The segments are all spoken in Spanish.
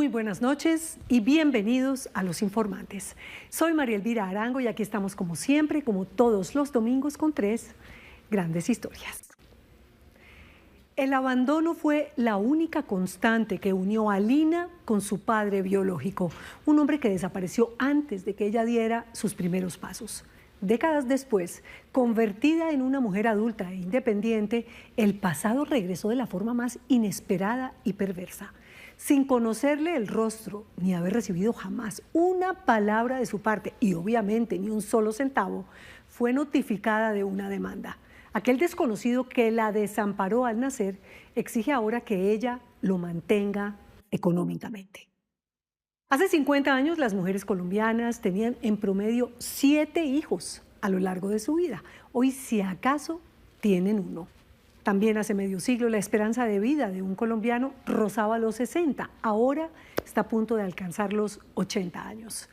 Muy buenas noches y bienvenidos a Los Informantes. Soy María Elvira Arango y aquí estamos como siempre, como todos los domingos, con tres grandes historias. El abandono fue la única constante que unió a Lina con su padre biológico, un hombre que desapareció antes de que ella diera sus primeros pasos. Décadas después, convertida en una mujer adulta e independiente, el pasado regresó de la forma más inesperada y perversa. Sin conocerle el rostro ni haber recibido jamás una palabra de su parte y obviamente ni un solo centavo, fue notificada de una demanda. Aquel desconocido que la desamparó al nacer exige ahora que ella lo mantenga económicamente. Hace 50 años las mujeres colombianas tenían en promedio 7 hijos a lo largo de su vida. Hoy, si acaso, tienen uno. También hace medio siglo la esperanza de vida de un colombiano rozaba los 60. Ahora está a punto de alcanzar los 80 años.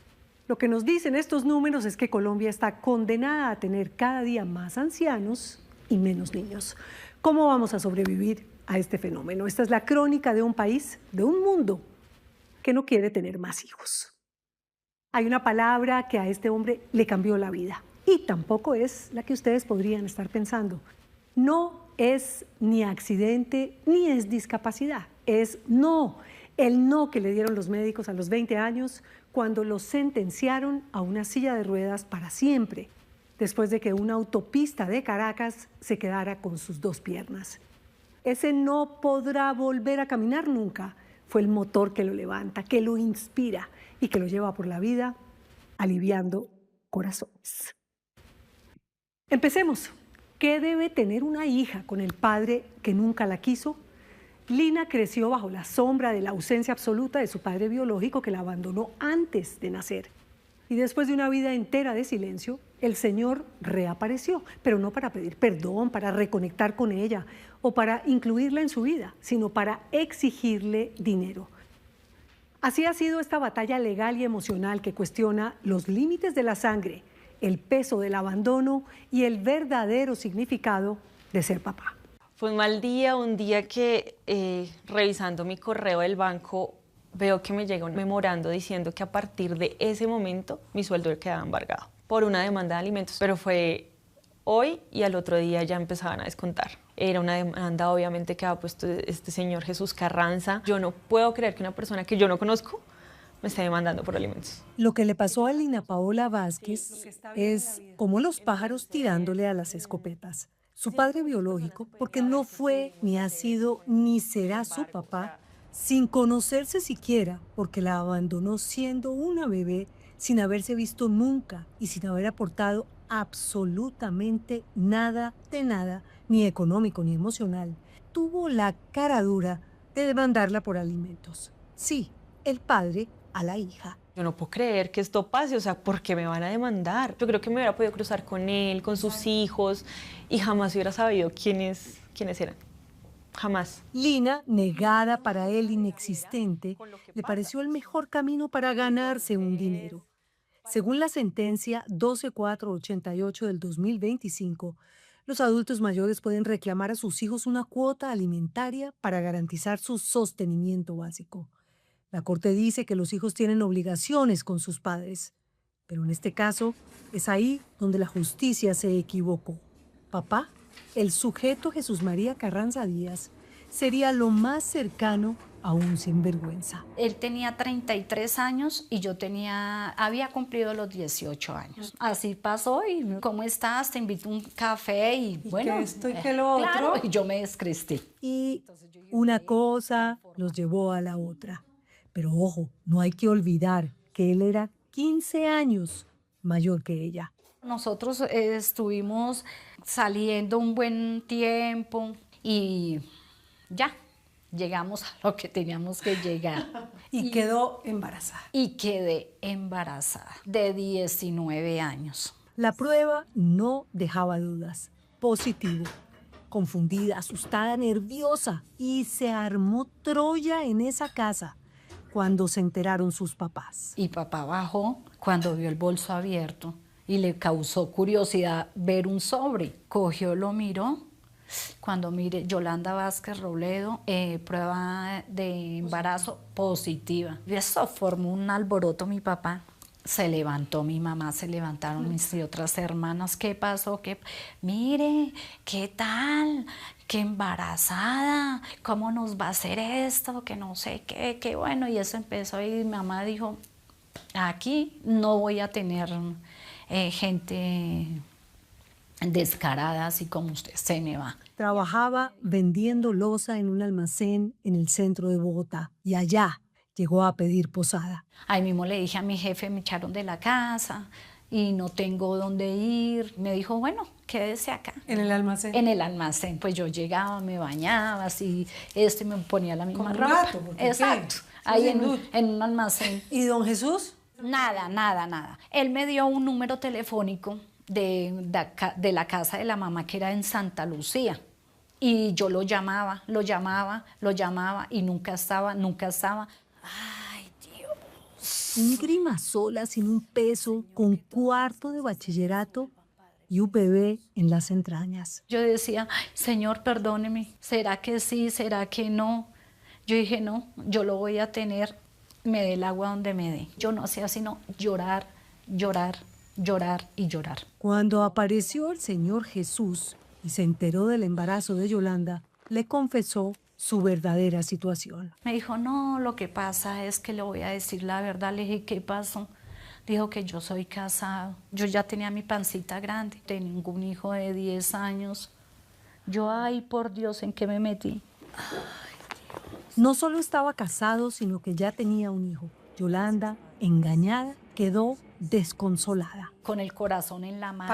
Lo que nos dicen estos números es que Colombia está condenada a tener cada día más ancianos y menos niños. ¿Cómo vamos a sobrevivir a este fenómeno? Esta es la crónica de un país, de un mundo que no quiere tener más hijos. Hay una palabra que a este hombre le cambió la vida y tampoco es la que ustedes podrían estar pensando. No es ni accidente ni es discapacidad, es no. El no que le dieron los médicos a los 20 años cuando lo sentenciaron a una silla de ruedas para siempre, después de que una autopista de Caracas se quedara con sus 2 piernas. Ese no podrá volver a caminar nunca. Fue el motor que lo levanta, que lo inspira y que lo lleva por la vida aliviando corazones. Empecemos. ¿Qué debe tener una hija con el padre que nunca la quiso? Lina creció bajo la sombra de la ausencia absoluta de su padre biológico que la abandonó antes de nacer. Y después de una vida entera de silencio, el Señor reapareció, pero no para pedir perdón, para reconectar con ella o para incluirla en su vida, sino para exigirle dinero. Así ha sido esta batalla legal y emocional que cuestiona los límites de la sangre, el peso del abandono y el verdadero significado de ser papá. Fue un mal día, un día que revisando mi correo del banco veo que me llega un memorando diciendo que a partir de ese momento mi sueldo quedaba embargado por una demanda de alimentos, pero fue hoy y al otro día ya empezaban a descontar. Era una demanda obviamente que había puesto este señor Jesús Carranza. Yo no puedo creer que una persona que yo no conozco me esté demandando por alimentos. Lo que le pasó a Lina Paola Vázquez es como los pájaros tirándole a las escopetas. Su padre biológico, porque no fue, ni ha sido, ni será su papá, sin conocerse siquiera, porque la abandonó siendo una bebé, sin haberse visto nunca y sin haber aportado absolutamente nada de nada, ni económico ni emocional, tuvo la cara dura de demandarla por alimentos. Sí, el padre a la hija. Yo no puedo creer que esto pase, o sea, ¿por qué me van a demandar? Yo creo que me hubiera podido cruzar con él, con sus hijos, y jamás hubiera sabido quiénes eran. Jamás. Lina, negada para él inexistente, le pareció el mejor camino para ganarse un dinero. Según la sentencia 12488 del 2025, los adultos mayores pueden reclamar a sus hijos una cuota alimentaria para garantizar su sostenimiento básico. La Corte dice que los hijos tienen obligaciones con sus padres, pero en este caso es ahí donde la justicia se equivocó. Papá, el sujeto Jesús María Carranza Díaz, sería lo más cercano a un sinvergüenza. Él tenía 33 años y yo había cumplido los 18 años. Así pasó y ¿cómo estás? Te invito a un café y bueno. Que esto y que lo otro. Claro, y yo me descresté. Y una cosa los llevó a la otra. Pero ojo, no hay que olvidar que él era 15 años mayor que ella. Nosotros estuvimos saliendo un buen tiempo y ya, llegamos a lo que teníamos que llegar. Y quedó embarazada. Y quedé embarazada de 19 años. La prueba no dejaba dudas. Positivo. Confundida, asustada, nerviosa. Y se armó Troya en esa casa cuando se enteraron sus papás. Y papá bajó cuando vio el bolso abierto y le causó curiosidad ver un sobre. Cogió, lo miró Cuando mire, Yolanda Vázquez Robledo, prueba de embarazo positiva. Y eso formó un alboroto mi papá. Se levantó mi mamá, se levantaron mis otras hermanas. ¿Qué pasó? Mire, ¿qué tal? Qué embarazada, ¿cómo nos va a hacer esto? Que no sé qué, qué bueno. Y eso empezó y mi mamá dijo, aquí no voy a tener gente descarada así como usted, se me va. Trabajaba vendiendo loza en un almacén en el centro de Bogotá y allá llegó a pedir posada. Ahí mismo le dije a mi jefe, me echaron de la casa y no tengo dónde ir. Me dijo, bueno, quédese acá. ¿En el almacén? En el almacén. Pues yo llegaba, me bañaba, así, me ponía la misma como ropa. Un gato, exacto, ahí en un almacén. ¿Y don Jesús? Nada, nada, nada. Él me dio un número telefónico de la casa de la mamá que era en Santa Lucía. Y yo lo llamaba y nunca estaba, nunca estaba. Ay, Dios. Un grima sola, sin un peso, con cuarto de bachillerato y un bebé en las entrañas. Yo decía, ay, Señor, perdóneme, ¿será que sí, será que no? Yo dije, no, yo lo voy a tener, me dé el agua donde me dé. Yo no hacía sino llorar, llorar, llorar y llorar. Cuando apareció el Señor Jesús y se enteró del embarazo de Yolanda, le confesó su verdadera situación. Me dijo, no, lo que pasa es que le voy a decir la verdad. Le dije, ¿qué pasó? Dijo que yo soy casado. Yo ya tenía mi pancita grande, tenía un hijo de 10 años. Yo, ay, por Dios, ¿en qué me metí? No solo estaba casado, sino que ya tenía un hijo. Yolanda, engañada, quedó desconsolada. Con el corazón en la mano.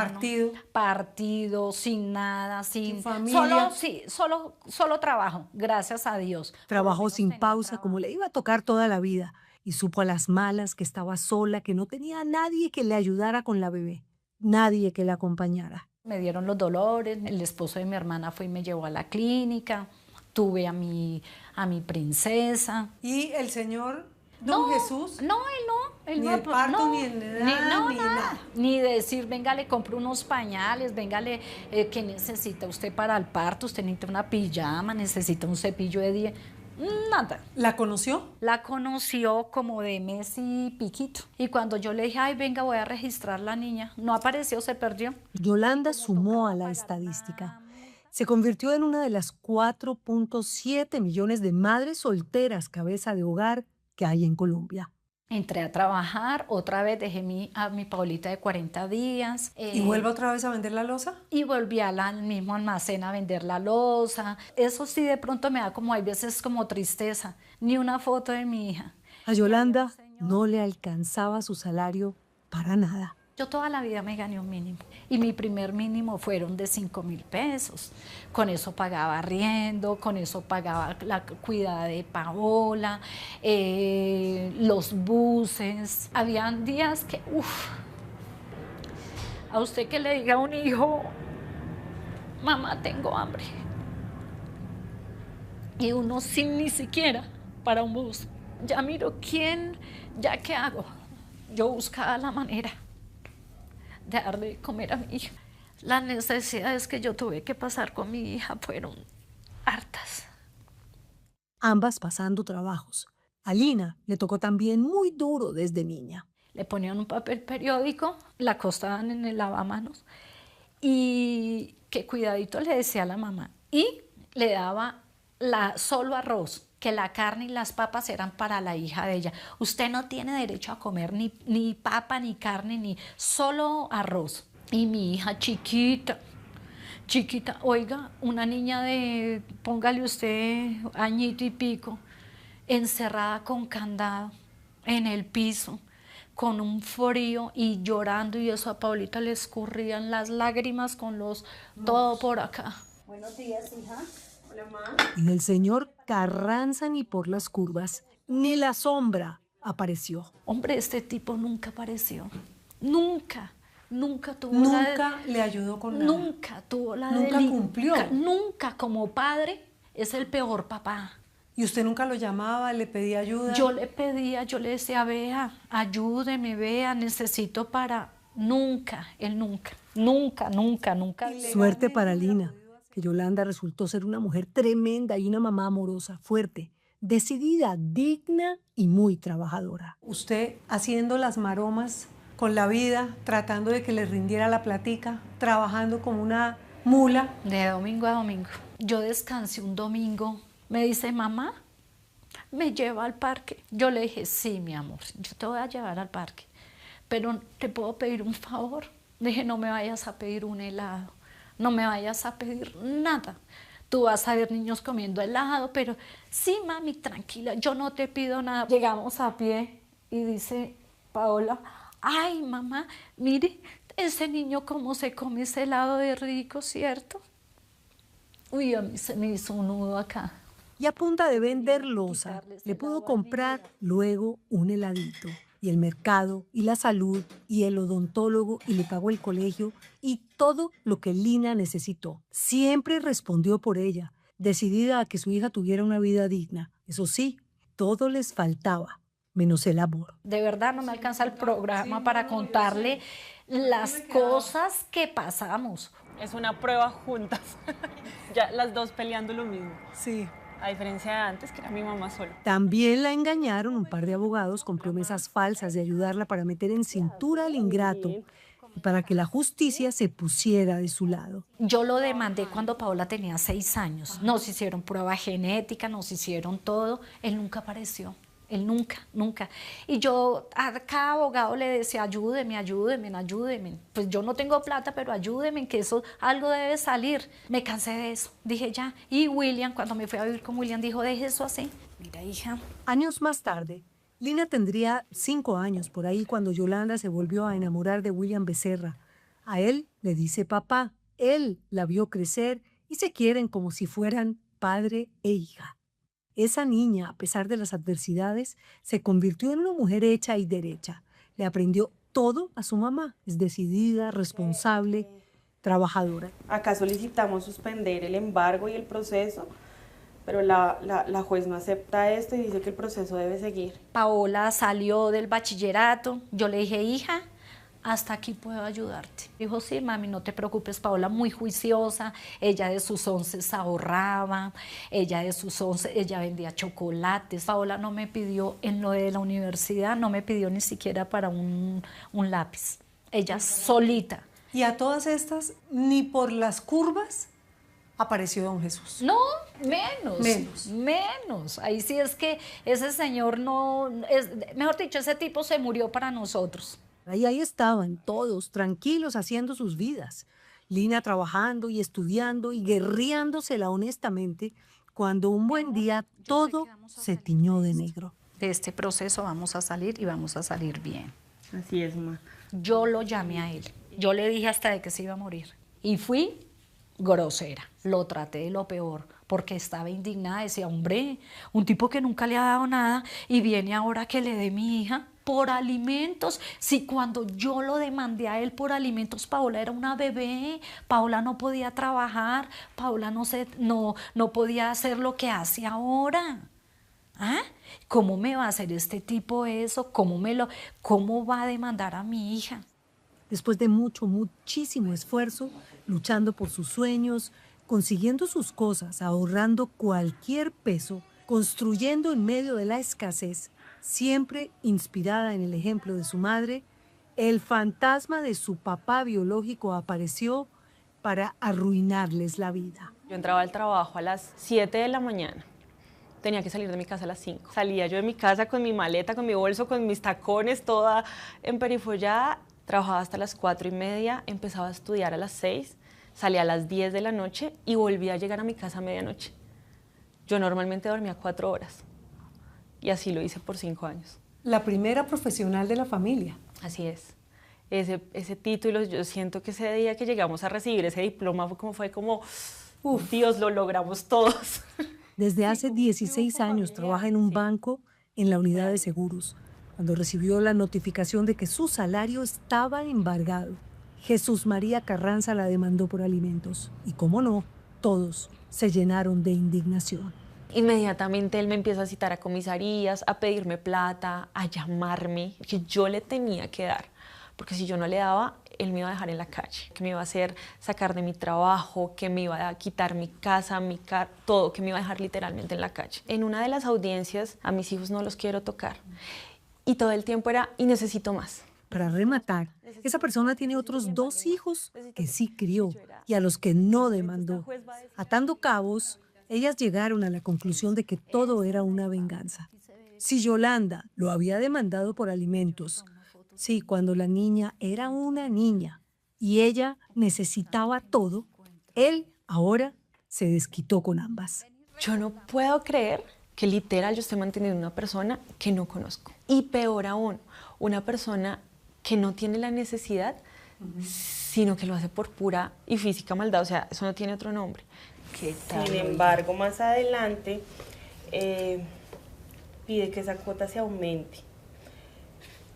Partido, sin nada, sin familia. Solo trabajo, gracias a Dios. Trabajó sin pausa, como le iba a tocar toda la vida, y supo a las malas que estaba sola, que no tenía a nadie que le ayudara con la bebé, nadie que la acompañara. Me dieron los dolores, el esposo de mi hermana fue y me llevó a la clínica, tuve a mi princesa. ¿Y el señor don Jesús? No, él no. Ni el parto, ni el edad, ni nada. Ni decir, venga, le compro unos pañales, venga, ¿qué necesita usted para el parto? Usted necesita una pijama, necesita un cepillo de dientes. Nada. ¿La conoció? La conoció como de mes y piquito. Y cuando yo le dije, ay, venga, voy a registrar la niña, no apareció, se perdió. Yolanda sumó a la estadística. Se convirtió en una de las 4.7 millones de madres solteras cabeza de hogar que hay en Colombia. Entré a trabajar, otra vez dejé a mi Paulita de 40 días. ¿Y vuelve otra vez a vender la loza? Y volví al mismo almacén a vender la loza. Eso sí, de pronto me da como, hay veces como tristeza. Ni una foto de mi hija. A Yolanda no le alcanzaba su salario para nada. Yo toda la vida me gané un mínimo y mi primer mínimo fueron de 5.000 pesos. Con eso pagaba arriendo, con eso pagaba la cuidada de Paola, los buses. Habían días que, a usted que le diga a un hijo, mamá, tengo hambre. Y uno sin ni siquiera para un bus. Ya miro ya qué hago. Yo buscaba la manera de darle de comer a mi hija. Las necesidades que yo tuve que pasar con mi hija fueron hartas. Ambas pasando trabajos. A Lina le tocó también muy duro desde niña. Le ponían un papel periódico, la acostaban en el lavamanos y que cuidadito le decía a la mamá. Y le daba solo arroz, que la carne y las papas eran para la hija de ella. Usted no tiene derecho a comer ni papa, ni carne, ni solo arroz. Y mi hija chiquita, oiga, una niña de, póngale usted, añito y pico, encerrada con candado en el piso, con un frío y llorando, y eso a Paulita le escurrían las lágrimas todo por acá. Buenos días, hija. Hola, mamá. Y del señor Carranza ni por las curvas, ni la sombra apareció. Hombre, este tipo nunca apareció. Nunca tuvo Nunca le ayudó con nada. Nunca tuvo la Nunca cumplió. Nunca, como padre, es el peor papá. ¿Y usted nunca lo llamaba, le pedía ayuda? Yo le decía, vea, ayúdeme, vea, necesito para... Nunca, él nunca. Suerte para Lina, que Yolanda resultó ser una mujer tremenda y una mamá amorosa, fuerte, decidida, digna y muy trabajadora. Usted haciendo las maromas con la vida, tratando de que le rindiera la platica, trabajando como una mula. De domingo a domingo. Yo descansé un domingo. Me dice, mamá, ¿me lleva al parque? Yo le dije, sí, mi amor, yo te voy a llevar al parque, pero ¿te puedo pedir un favor? Le dije, no me vayas a pedir un helado, no me vayas a pedir nada. Tú vas a ver niños comiendo helado, pero sí, mami, tranquila, yo no te pido nada. Llegamos a pie y dice Paola, ay, mamá, mire, ese niño cómo se come ese helado de rico, ¿cierto? Uy, a mí se me hizo un nudo acá. Y a punta de vender loza, le pudo comprar luego un heladito. Y el mercado, y la salud, y el odontólogo, y le pagó el colegio, y todo lo que Lina necesitó. Siempre respondió por ella, decidida a que su hija tuviera una vida digna. Eso sí, todo les faltaba, menos el amor. De verdad no me alcanza el programa para contarle las cosas que pasamos. Es una prueba juntas, ya las dos peleando lo mismo. Sí. A diferencia de antes, que era mi mamá sola. También la engañaron un par de abogados con promesas falsas de ayudarla para meter en cintura al ingrato y para que la justicia se pusiera de su lado. Yo lo demandé cuando Paola tenía 6 años. Nos hicieron prueba genética, nos hicieron todo. Él nunca apareció. Él nunca. Y yo a cada abogado le decía, ayúdeme. Pues yo no tengo plata, pero ayúdeme, que eso algo debe salir. Me cansé de eso, dije ya. Y William, cuando me fui a vivir con William, dijo, deje eso así. Mira, hija. Años más tarde, Lina tendría 5 años por ahí cuando Yolanda se volvió a enamorar de William Becerra. A él le dice papá. Él la vio crecer y se quieren como si fueran padre e hija. Esa niña, a pesar de las adversidades, se convirtió en una mujer hecha y derecha. Le aprendió todo a su mamá. Es decidida, responsable, trabajadora. Acá solicitamos suspender el embargo y el proceso, pero la juez no acepta esto y dice que el proceso debe seguir. Paola salió del bachillerato. Yo le dije, hija, hasta aquí puedo ayudarte. Dijo, sí, mami, no te preocupes, Paola, muy juiciosa. Ella de sus 11 ahorraba, ella vendía chocolates. Paola no me pidió, en lo de la universidad, no me pidió ni siquiera para un lápiz. Ella solita. Y a todas estas, ni por las curvas, apareció don Jesús. No, menos. Ahí sí es que ese señor mejor dicho, ese tipo se murió para nosotros. Ahí estaban todos, tranquilos, haciendo sus vidas. Lina trabajando y estudiando y guerreándosela honestamente, cuando un buen día todo se tiñó de negro. De este proceso vamos a salir y vamos a salir bien. Así es, ma. Yo lo llamé a él. Yo le dije hasta de que se iba a morir. Y fui grosera. Lo traté de lo peor, porque estaba indignada. Decía, hombre, un tipo que nunca le ha dado nada y viene ahora que le dé mi hija por alimentos. Si cuando yo lo demandé a él por alimentos, Paola era una bebé, Paola no podía trabajar, Paola no podía hacer lo que hace ahora. ¿Ah? ¿Cómo me va a hacer este tipo eso? ¿Cómo va a demandar a mi hija? Después de muchísimo esfuerzo, luchando por sus sueños, consiguiendo sus cosas, ahorrando cualquier peso, construyendo en medio de la escasez, siempre inspirada en el ejemplo de su madre, el fantasma de su papá biológico apareció para arruinarles la vida. Yo entraba al trabajo a las 7 de la mañana. Tenía que salir de mi casa a las 5. Salía yo de mi casa con mi maleta, con mi bolso, con mis tacones, toda emperifollada. Trabajaba hasta las 4:30, empezaba a estudiar a las 6, salía a las 10 de la noche y volvía a llegar a mi casa a medianoche. Yo normalmente dormía 4 horas y así lo hice por 5 años. La primera profesional de la familia. Así es. Ese título, yo siento que ese día que llegamos a recibir ese diploma fue como ¡uf! Dios, lo logramos todos. Desde hace 16 años trabaja en un banco en la unidad de seguros. Cuando recibió la notificación de que su salario estaba embargado, Jesús María Carranza la demandó por alimentos. Y cómo no, todos se llenaron de indignación. Inmediatamente él me empieza a citar a comisarías, a pedirme plata, a llamarme, que yo le tenía que dar porque si yo no le daba, él me iba a dejar en la calle, que me iba a hacer sacar de mi trabajo, que me iba a quitar mi casa, todo, que me iba a dejar literalmente en la calle. En una de las audiencias, a mis hijos no los quiero tocar, y todo el tiempo era, y necesito más. Para rematar, esa persona tiene otros 2 hijos que sí crió y a los que no demandó. Atando cabos, ellas llegaron a la conclusión de que todo era una venganza. Si Yolanda lo había demandado por alimentos, sí, cuando la niña era una niña y ella necesitaba todo, él ahora se desquitó con ambas. Yo no puedo creer que literal yo esté manteniendo una persona que no conozco. Y peor aún, una persona que no tiene la necesidad, sino que lo hace por pura y física maldad. O sea, eso no tiene otro nombre. ¿Qué tal? Sin embargo, más adelante pide que esa cuota se aumente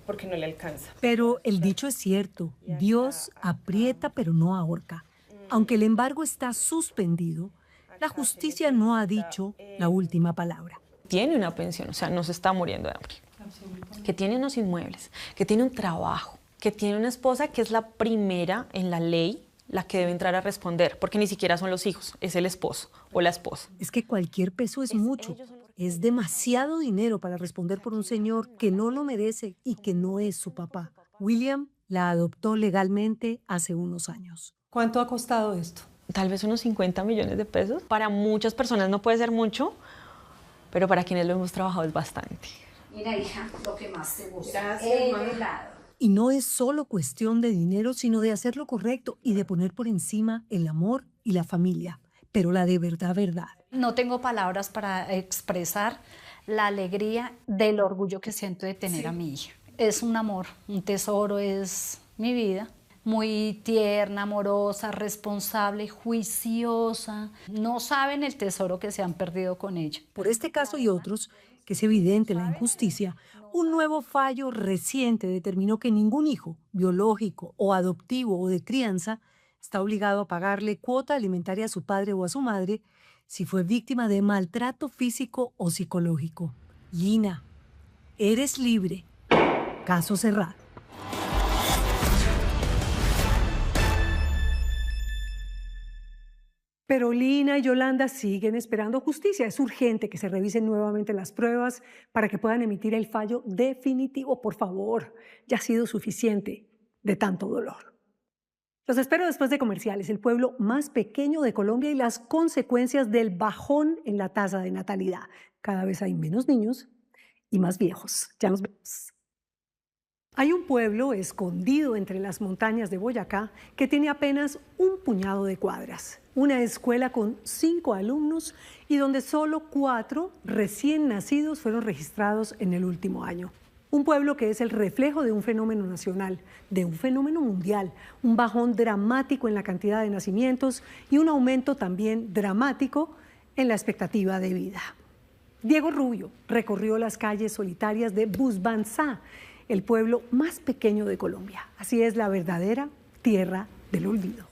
porque no le alcanza. Pero el dicho es cierto, Dios aprieta pero no ahorca. Aunque el embargo está suspendido, la justicia no ha dicho la última palabra. Tiene una pensión, o sea, no se está muriendo de hambre. Que tiene unos inmuebles, que tiene un trabajo, que tiene una esposa que es la primera en la ley, la que debe entrar a responder, porque ni siquiera son los hijos, es el esposo o la esposa. Es que cualquier peso es mucho. Es demasiado dinero para responder por un señor que no lo merece y que no es su papá. William la adoptó legalmente hace unos años. ¿Cuánto ha costado esto? Tal vez unos 50 millones de pesos. Para muchas personas no puede ser mucho, pero para quienes lo hemos trabajado es bastante. Mira, hija, lo que más te gusta. Gracias, mamá. Helado. Y no es solo cuestión de dinero, sino de hacer lo correcto y de poner por encima el amor y la familia. Pero la de verdad, verdad. No tengo palabras para expresar la alegría del orgullo que siento de tener a mi hija. Es un amor, un tesoro, es mi vida. Muy tierna, amorosa, responsable, juiciosa. No saben el tesoro que se han perdido con ella. Por este caso y otros, que es evidente la injusticia, un nuevo fallo reciente determinó que ningún hijo, biológico o adoptivo o de crianza, está obligado a pagarle cuota alimentaria a su padre o a su madre si fue víctima de maltrato físico o psicológico. Lina, eres libre. Caso cerrado. Pero Lina y Yolanda siguen esperando justicia. Es urgente que se revisen nuevamente las pruebas para que puedan emitir el fallo definitivo. Por favor, ya ha sido suficiente de tanto dolor. Los espero después de comerciales. El pueblo más pequeño de Colombia y las consecuencias del bajón en la tasa de natalidad. Cada vez hay menos niños y más viejos. Ya nos vemos. Hay un pueblo escondido entre las montañas de Boyacá que tiene apenas un puñado de cuadras. Una escuela con 5 alumnos y donde solo 4 recién nacidos fueron registrados en el último año. Un pueblo que es el reflejo de un fenómeno nacional, de un fenómeno mundial, un bajón dramático en la cantidad de nacimientos y un aumento también dramático en la expectativa de vida. Diego Rubio recorrió las calles solitarias de Busbanzá, el pueblo más pequeño de Colombia. Así es la verdadera tierra del olvido.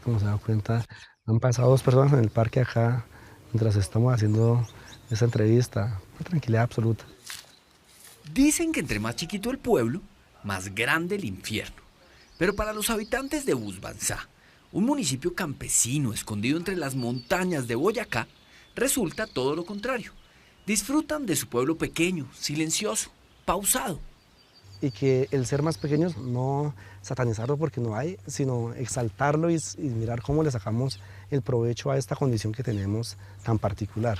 Como se da cuenta, han pasado 2 personas en el parque acá mientras estamos haciendo esta entrevista. Una tranquilidad absoluta. Dicen que entre más chiquito el pueblo, más grande el infierno. Pero para los habitantes de Busbanzá, un municipio campesino escondido entre las montañas de Boyacá, resulta todo lo contrario. Disfrutan de su pueblo pequeño, silencioso, pausado. Y que el ser más pequeños no satanizarlo porque no hay, sino exaltarlo y mirar cómo le sacamos el provecho a esta condición que tenemos tan particular.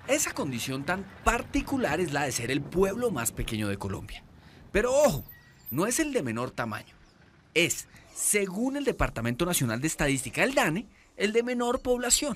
Esa condición tan particular es la de ser el pueblo más pequeño de Colombia. Pero ojo, no es el de menor tamaño. Es, según el Departamento Nacional de Estadística, el DANE, el de menor población.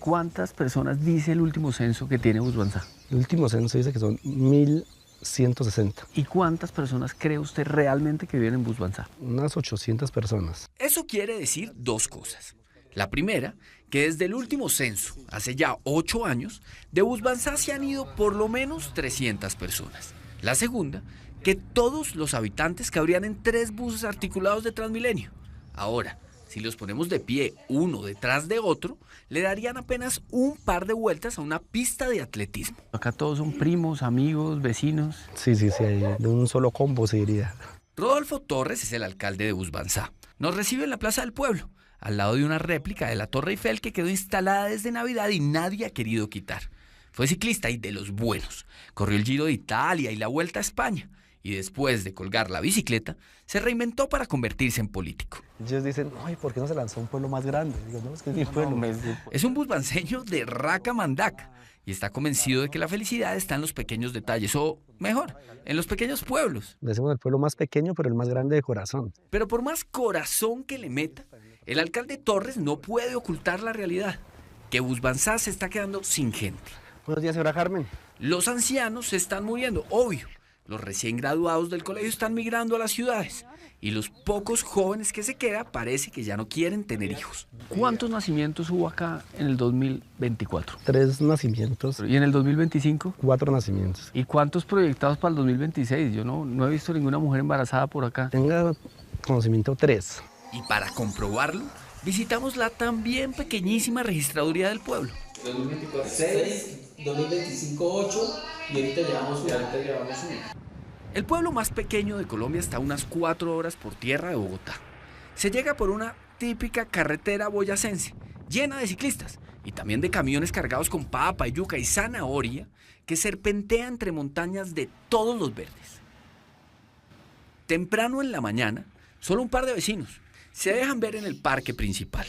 ¿Cuántas personas dice el último censo que tiene Busbanzá? El último censo dice que son 1.160. ¿Y cuántas personas cree usted realmente que viven en Busbanzá? Unas 800 personas. Eso quiere decir 2 cosas. La primera, que desde el último censo, hace ya 8 años, de Busbanzá se han ido por lo menos 300 personas. La segunda, que todos los habitantes cabrían en 3 buses articulados de Transmilenio. Ahora, Si los ponemos de pie uno detrás de otro, le darían apenas un par de vueltas a una pista de atletismo. Acá todos son primos, amigos, vecinos. Sí, de un solo combo se diría. Rodolfo Torres es el alcalde de Busbanzá. Nos recibe en la Plaza del Pueblo, al lado de una réplica de la Torre Eiffel que quedó instalada desde Navidad y nadie ha querido quitar. Fue ciclista y de los buenos. Corrió el Giro de Italia y la Vuelta a España. Y después de colgar la bicicleta, se reinventó para convertirse en político. Ellos dicen, ay, ¿por qué no se lanzó a un pueblo más grande? Digo, no, es que es mi pueblo. Es un busbanceño de raca mandaca y está convencido de que la felicidad está en los pequeños detalles, o mejor, en los pequeños pueblos. Decimos el pueblo más pequeño, pero el más grande de corazón. Pero por más corazón que le meta, el alcalde Torres no puede ocultar la realidad, que Busbanzá se está quedando sin gente. Buenos días, señora Carmen. Los ancianos se están muriendo, obvio. Los recién graduados del colegio están migrando a las ciudades. Y los pocos jóvenes que se quedan parece que ya no quieren tener hijos. ¿Cuántos nacimientos hubo acá en el 2024? 3 nacimientos. ¿Y en el 2025? 4 nacimientos. ¿Y cuántos proyectados para el 2026? Yo no he visto ninguna mujer embarazada por acá. Tenga conocimiento 3. Y para comprobarlo, visitamos la también pequeñísima registraduría del pueblo. 2024 6, 2025 8 y ahorita llevamos 1. El pueblo más pequeño de Colombia está a unas 4 horas por tierra de Bogotá. Se llega por una típica carretera boyacense, llena de ciclistas y también de camiones cargados con papa, yuca y zanahoria que serpentean entre montañas de todos los verdes. Temprano en la mañana, solo un par de vecinos se dejan ver en el parque principal.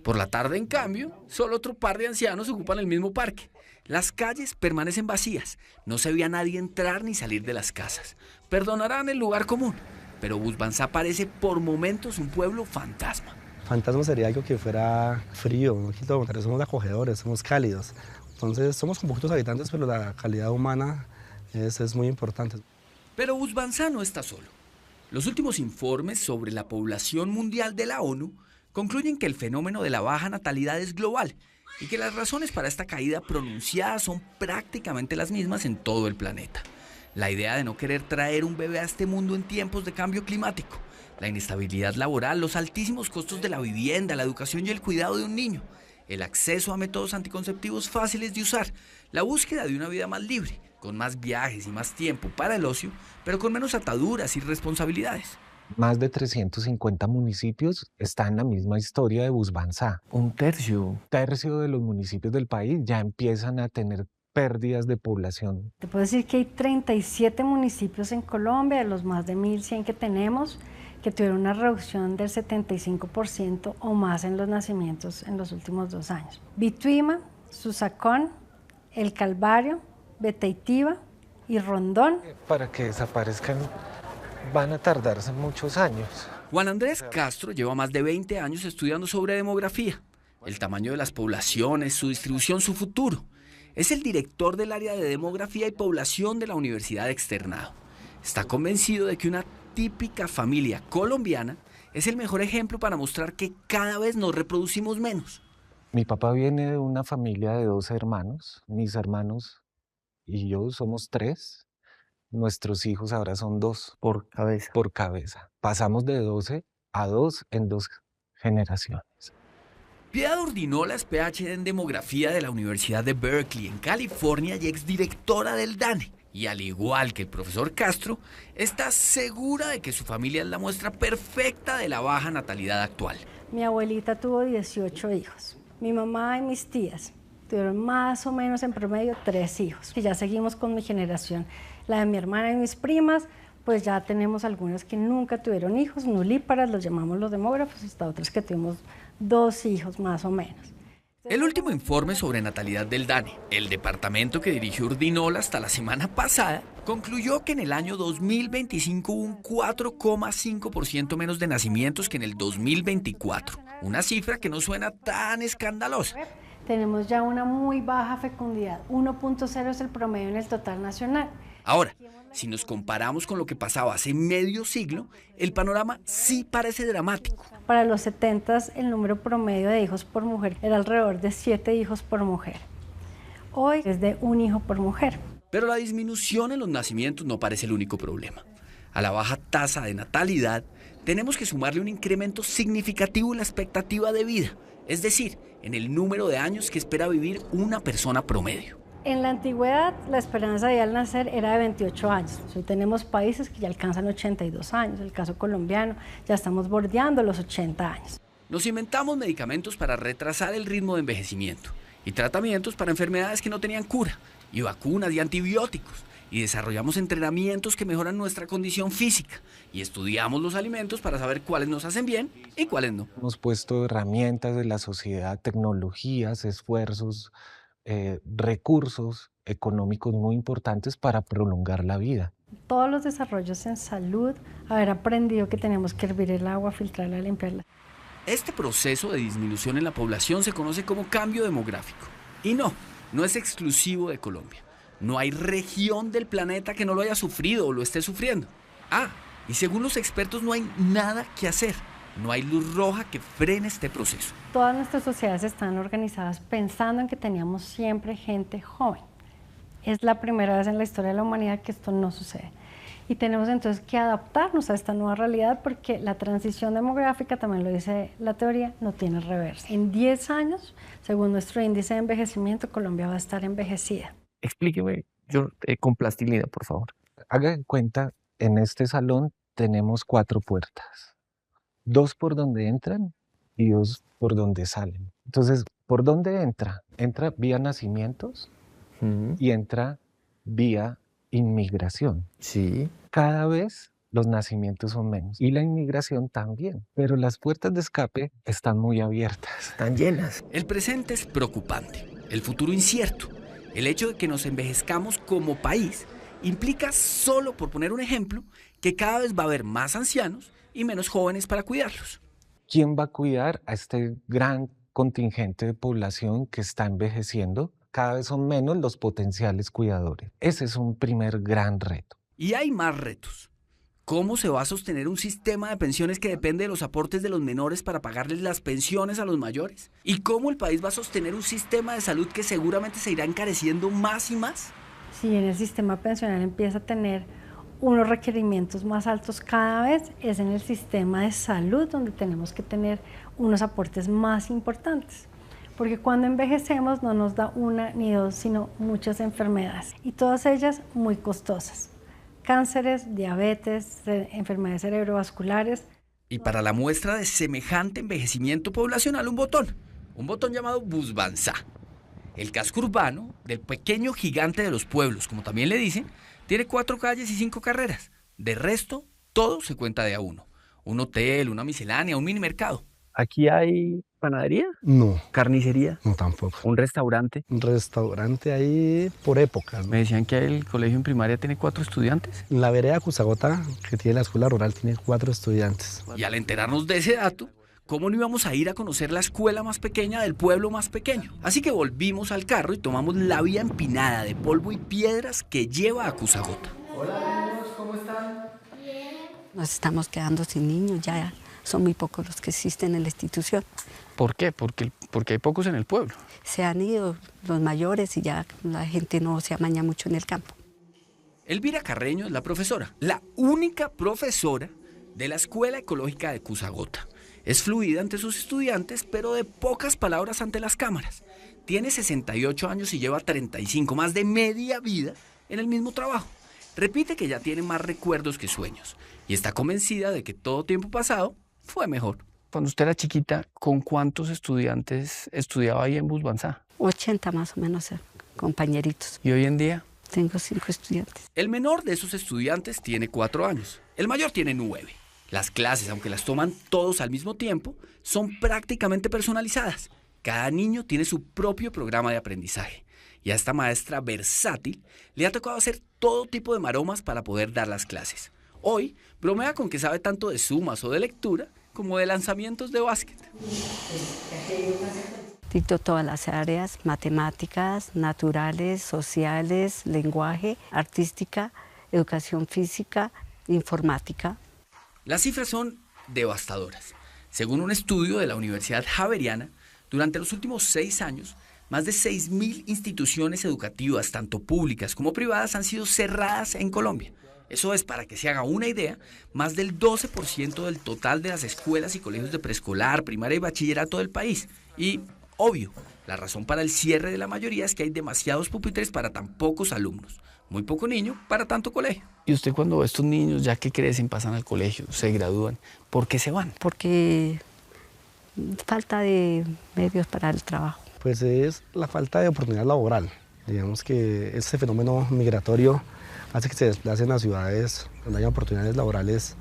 Por la tarde, en cambio, solo otro par de ancianos ocupan el mismo parque. Las calles permanecen vacías, no se ve a nadie entrar ni salir de las casas. Perdonarán el lugar común, pero Busbanzá parece por momentos un pueblo fantasma. Fantasma sería algo que fuera frío, ¿no? Aquí todo, somos acogedores, somos cálidos. Entonces somos con poquitos habitantes, pero la calidad humana es muy importante. Pero Busbanzá no está solo. Los últimos informes sobre la población mundial de la ONU concluyen que el fenómeno de la baja natalidad es global y que las razones para esta caída pronunciada son prácticamente las mismas en todo el planeta. La idea de no querer traer un bebé a este mundo en tiempos de cambio climático, la inestabilidad laboral, los altísimos costos de la vivienda, la educación y el cuidado de un niño, el acceso a métodos anticonceptivos fáciles de usar, la búsqueda de una vida más libre, con más viajes y más tiempo para el ocio, pero con menos ataduras y responsabilidades. Más de 350 municipios están en la misma historia de Busbanzá. Un tercio. Tercio de los municipios del país ya empiezan a tener pérdidas de población. Te puedo decir que hay 37 municipios en Colombia, de los más de 1.100 que tenemos, que tuvieron una reducción del 75% o más en los nacimientos en los últimos 2 años. Bituima, Susacón, El Calvario, Beteitiva y Rondón. Para que desaparezcan van a tardarse muchos años. Juan Andrés Castro lleva más de 20 años estudiando sobre demografía, el tamaño de las poblaciones, su distribución, su futuro. Es el director del área de demografía y población de la Universidad Externado. Está convencido de que una típica familia colombiana es el mejor ejemplo para mostrar que cada vez nos reproducimos menos. Mi papá viene de una familia de 12 hermanos. Mis hermanos y yo somos 3. Nuestros hijos ahora son 2 por cabeza. Por cabeza. Pasamos de 12 a 2 en 2 generaciones. Piedad Urdinola es PhD en demografía de la Universidad de Berkeley, en California, y exdirectora del DANE. Y al igual que el profesor Castro, está segura de que su familia es la muestra perfecta de la baja natalidad actual. Mi abuelita tuvo 18 hijos. Mi mamá y mis tías tuvieron más o menos en promedio 3 hijos. Y ya seguimos con mi generación. La de mi hermana y mis primas, pues ya tenemos algunas que nunca tuvieron hijos, nulíparas, los llamamos los demógrafos, hasta otras que tuvimos 2 hijos más o menos. El último informe sobre natalidad del DANE, el departamento que dirigió Urdinola hasta la semana pasada, concluyó que en el año 2025 hubo un 4,5% menos de nacimientos que en el 2024, una cifra que no suena tan escandalosa. Tenemos ya una muy baja fecundidad, 1.0 es el promedio en el total nacional. Ahora, si nos comparamos con lo que pasaba hace medio siglo, el panorama sí parece dramático. Para los 70s, el número promedio de hijos por mujer era alrededor de 7 hijos por mujer. Hoy es de 1 hijo por mujer. Pero la disminución en los nacimientos no parece el único problema. A la baja tasa de natalidad, tenemos que sumarle un incremento significativo en la expectativa de vida, es decir, en el número de años que espera vivir una persona promedio. En la antigüedad, la esperanza de vida al nacer era de 28 años. Hoy tenemos países que ya alcanzan 82 años. El caso colombiano, ya estamos bordeando los 80 años. Nos inventamos medicamentos para retrasar el ritmo de envejecimiento y tratamientos para enfermedades que no tenían cura, y vacunas y antibióticos, y desarrollamos entrenamientos que mejoran nuestra condición física, y estudiamos los alimentos para saber cuáles nos hacen bien y cuáles no. Hemos puesto herramientas de la sociedad, tecnologías, esfuerzos, recursos económicos muy importantes para prolongar la vida. Todos los desarrollos en salud, haber aprendido que tenemos que hervir el agua, filtrarla, limpiarla. Este proceso de disminución en la población se conoce como cambio demográfico. Y no es exclusivo de Colombia. No hay región del planeta que no lo haya sufrido o lo esté sufriendo. Y según los expertos no hay nada que hacer. No hay luz roja que frene este proceso. Todas nuestras sociedades están organizadas pensando en que teníamos siempre gente joven. Es la primera vez en la historia de la humanidad que esto no sucede. Y tenemos entonces que adaptarnos a esta nueva realidad porque la transición demográfica, también lo dice la teoría, no tiene reversa. En 10 años, según nuestro índice de envejecimiento, Colombia va a estar envejecida. Explíqueme con plastilina, por favor. Haga de cuenta, en este salón tenemos 4 puertas. 2 por donde entran y 2 por donde salen. Entonces, ¿por dónde entra? Entra vía nacimientos y entra vía inmigración. Sí. Cada vez los nacimientos son menos y la inmigración también, pero las puertas de escape están muy abiertas. Están llenas. El presente es preocupante, el futuro incierto. El hecho de que nos envejezcamos como país implica, solo por poner un ejemplo, que cada vez va a haber más ancianos y menos jóvenes para cuidarlos. ¿Quién va a cuidar a este gran contingente de población que está envejeciendo? Cada vez son menos los potenciales cuidadores. Ese es un primer gran reto. Y hay más retos. ¿Cómo se va a sostener un sistema de pensiones que depende de los aportes de los menores para pagarles las pensiones a los mayores? ¿Y cómo el país va a sostener un sistema de salud que seguramente se irá encareciendo más y más? Si en el sistema pensional empieza a tener unos requerimientos más altos cada vez, es en el sistema de salud donde tenemos que tener unos aportes más importantes. Porque cuando envejecemos no nos da una ni dos, sino muchas enfermedades, y todas ellas muy costosas. Cánceres, diabetes, enfermedades cerebrovasculares. Y para la muestra de semejante envejecimiento poblacional, un botón llamado Busbanzá. El casco urbano del pequeño gigante de los pueblos, como también le dicen, tiene 4 calles y 5 carreras. De resto, todo se cuenta de a uno. Un hotel, una miscelánea, un mini mercado. ¿Aquí hay panadería? No. ¿Carnicería? No, tampoco. ¿Un restaurante? Un restaurante ahí por épocas, ¿no? Me decían que el colegio en primaria tiene 4 estudiantes. La vereda Cusagota, que tiene la escuela rural, tiene 4 estudiantes. Y al enterarnos de ese dato, ¿cómo no íbamos a ir a conocer la escuela más pequeña del pueblo más pequeño? Así que volvimos al carro y tomamos la vía empinada de polvo y piedras que lleva a Cusagota. Hola niños, ¿cómo están? Nos estamos quedando sin niños, ya son muy pocos los que existen en la institución. ¿Por qué? Porque hay pocos en el pueblo. Se han ido los mayores y ya la gente no se amaña mucho en el campo. Elvira Carreño es la profesora, la única profesora de la Escuela Ecológica de Cusagota. Es fluida ante sus estudiantes, pero de pocas palabras ante las cámaras. Tiene 68 años y lleva 35, más de media vida en el mismo trabajo. Repite que ya tiene más recuerdos que sueños y está convencida de que todo tiempo pasado fue mejor. Cuando usted era chiquita, ¿con cuántos estudiantes estudiaba ahí en Busbanzá? 80 más o menos, compañeritos. ¿Y hoy en día? Tengo 5 estudiantes. El menor de esos estudiantes tiene 4 años. El mayor tiene 9. Las clases, aunque las toman todos al mismo tiempo, son prácticamente personalizadas. Cada niño tiene su propio programa de aprendizaje. Y a esta maestra versátil le ha tocado hacer todo tipo de maromas para poder dar las clases. Hoy bromea con que sabe tanto de sumas o de lectura como de lanzamientos de básquet. Dicto todas las áreas: matemáticas, naturales, sociales, lenguaje, artística, educación física, informática. Las cifras son devastadoras. Según un estudio de la Universidad Javeriana, durante los últimos 6 años, más de 6.000 instituciones educativas, tanto públicas como privadas, han sido cerradas en Colombia. Eso es, para que se haga una idea, más del 12% del total de las escuelas y colegios de preescolar, primaria y bachillerato del país. Y, obvio, la razón para el cierre de la mayoría es que hay demasiados pupitres para tan pocos alumnos. Muy poco niño para tanto colegio. Y usted cuando ve a estos niños ya que crecen, pasan al colegio, se gradúan, ¿por qué se van? Porque falta de medios para el trabajo. Pues es la falta de oportunidad laboral. Digamos que este fenómeno migratorio hace que se desplacen a ciudades donde haya oportunidades laborales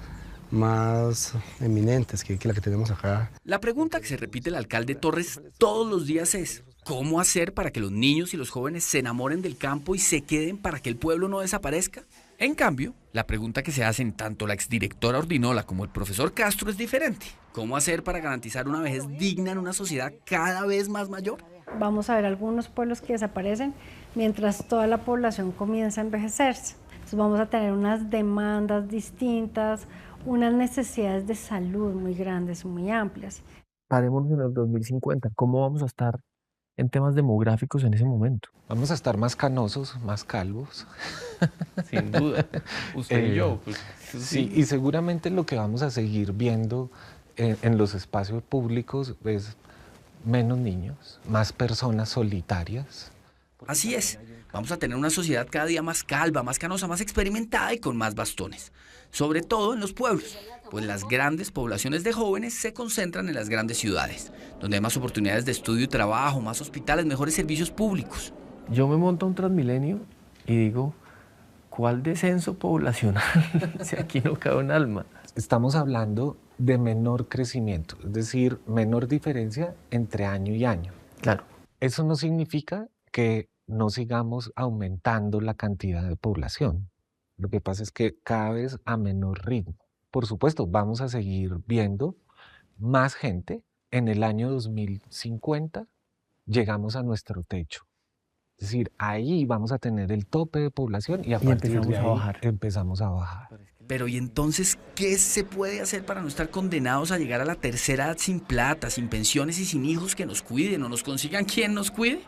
más eminentes que la que tenemos acá. La pregunta que se repite el alcalde Torres todos los días es: ¿cómo hacer para que los niños y los jóvenes se enamoren del campo y se queden para que el pueblo no desaparezca? En cambio, la pregunta que se hacen tanto la exdirectora Ordinola como el profesor Castro es diferente. ¿Cómo hacer para garantizar una vejez digna en una sociedad cada vez más mayor? Vamos a ver algunos pueblos que desaparecen mientras toda la población comienza a envejecerse. Entonces vamos a tener unas demandas distintas, unas necesidades de salud muy grandes, muy amplias. Parémonos en el 2050. ¿Cómo vamos a estar en temas demográficos en ese momento? Vamos a estar más canosos, más calvos. Sin duda. Usted y yo. Pues, sí, y seguramente lo que vamos a seguir viendo en los espacios públicos es menos niños, más personas solitarias. Así es, vamos a tener una sociedad cada día más calva, más canosa, más experimentada y con más bastones. Sobre todo en los pueblos, pues las grandes poblaciones de jóvenes se concentran en las grandes ciudades, donde hay más oportunidades de estudio y trabajo, más hospitales, mejores servicios públicos. Yo me monto a un Transmilenio y digo, ¿cuál descenso poblacional? Si aquí no cabe un alma. Estamos hablando de menor crecimiento, es decir, menor diferencia entre año y año. Claro. Eso no significa que no sigamos aumentando la cantidad de población. Lo que pasa es que cada vez a menor ritmo. Por supuesto, vamos a seguir viendo más gente. En el año 2050 llegamos a nuestro techo. Es decir, ahí vamos a tener el tope de población y a partir de ahí empezamos a bajar. Pero ¿y entonces qué se puede hacer para no estar condenados a llegar a la tercera edad sin plata, sin pensiones y sin hijos que nos cuiden o nos consigan quien nos cuide?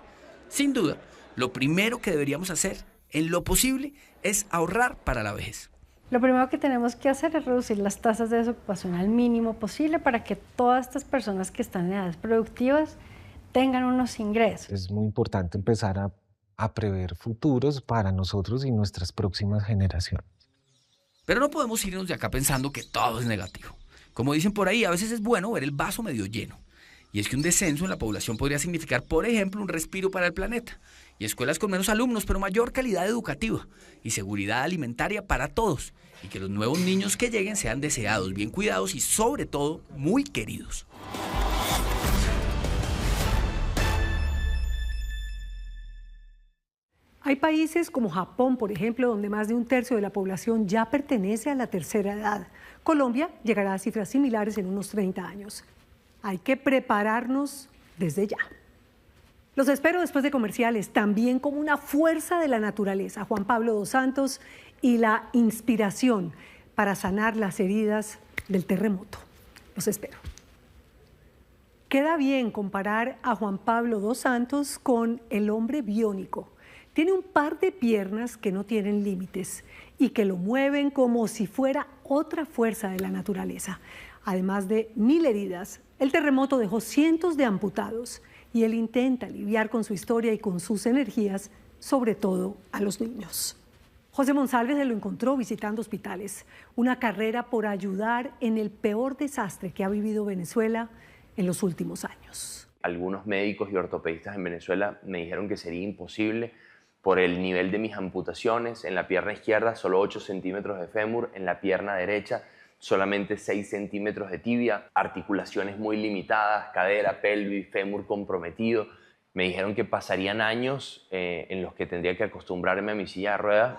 Sin duda, lo primero que deberíamos hacer, en lo posible, es ahorrar para la vejez. Lo primero que tenemos que hacer es reducir las tasas de desocupación al mínimo posible para que todas estas personas que están en edades productivas tengan unos ingresos. Es muy importante empezar a prever futuros para nosotros y nuestras próximas generaciones. Pero no podemos irnos de acá pensando que todo es negativo. Como dicen por ahí, a veces es bueno ver el vaso medio lleno. Y es que un descenso en la población podría significar, por ejemplo, un respiro para el planeta. Y escuelas con menos alumnos, pero mayor calidad educativa. Y seguridad alimentaria para todos. Y que los nuevos niños que lleguen sean deseados, bien cuidados y, sobre todo, muy queridos. Hay países como Japón, por ejemplo, donde más de un tercio de la población ya pertenece a la tercera edad. Colombia llegará a cifras similares en unos 30 años. Hay que prepararnos desde ya. Los espero después de comerciales, también como una fuerza de la naturaleza. Juan Pablo dos Santos y la inspiración para sanar las heridas del terremoto. Los espero. Queda bien comparar a Juan Pablo dos Santos con el hombre biónico. Tiene un par de piernas que no tienen límites y que lo mueven como si fuera otra fuerza de la naturaleza. Además de 1000 heridas, el terremoto dejó cientos de amputados y él intenta aliviar con su historia y con sus energías, sobre todo a los niños. José Monsalve se lo encontró visitando hospitales, una carrera por ayudar en el peor desastre que ha vivido Venezuela en los últimos años. Algunos médicos y ortopedistas en Venezuela me dijeron que sería imposible por el nivel de mis amputaciones. En la pierna izquierda solo 8 centímetros de fémur, en la pierna derecha solamente 6 centímetros de tibia, articulaciones muy limitadas, cadera, pelvis, fémur comprometido. Me dijeron que pasarían años en los que tendría que acostumbrarme a mi silla de ruedas.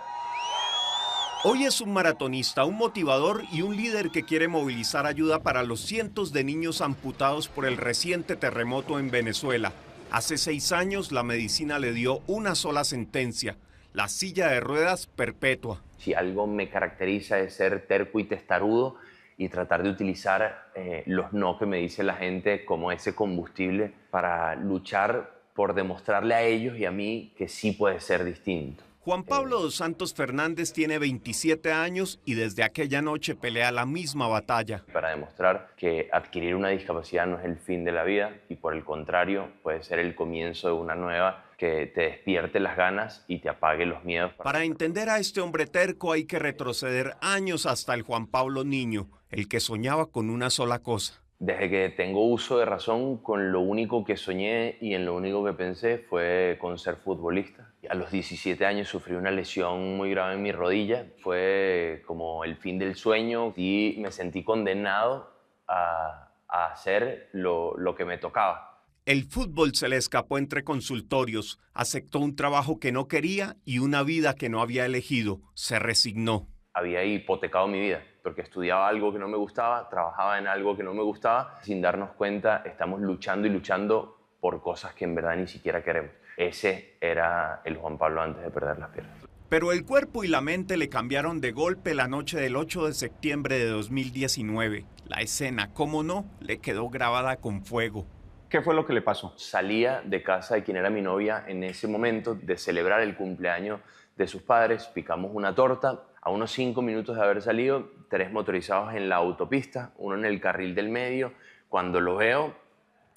Hoy es un maratonista, un motivador y un líder que quiere movilizar ayuda para los cientos de niños amputados por el reciente terremoto en Venezuela. Hace 6 años la medicina le dio una sola sentencia, la silla de ruedas perpetua. Si algo me caracteriza es ser terco y testarudo y tratar de utilizar los no que me dice la gente como ese combustible para luchar por demostrarle a ellos y a mí que sí puede ser distinto. Juan Pablo dos Santos Fernández tiene 27 años y desde aquella noche pelea la misma batalla. Para demostrar que adquirir una discapacidad no es el fin de la vida y por el contrario puede ser el comienzo de una nueva que te despierte las ganas y te apague los miedos. Para entender a este hombre terco hay que retroceder años hasta el Juan Pablo niño, el que soñaba con una sola cosa. Desde que tengo uso de razón, con lo único que soñé y en lo único que pensé fue con ser futbolista. A los 17 años sufrí una lesión muy grave en mi rodilla. Fue como el fin del sueño y me sentí condenado a hacer lo que me tocaba. El fútbol se le escapó entre consultorios, aceptó un trabajo que no quería y una vida que no había elegido. Se resignó. Había hipotecado mi vida, porque estudiaba algo que no me gustaba, trabajaba en algo que no me gustaba. Sin darnos cuenta, estamos luchando y luchando por cosas que en verdad ni siquiera queremos. Ese era el Juan Pablo antes de perder las piernas. Pero el cuerpo y la mente le cambiaron de golpe la noche del 8 de septiembre de 2019. La escena, cómo no, le quedó grabada con fuego. ¿Qué fue lo que le pasó? Salía de casa de quien era mi novia en ese momento de celebrar el cumpleaños de sus padres, picamos una torta. A unos 5 minutos de haber salido, 3 motorizados en la autopista, uno en el carril del medio. Cuando lo veo,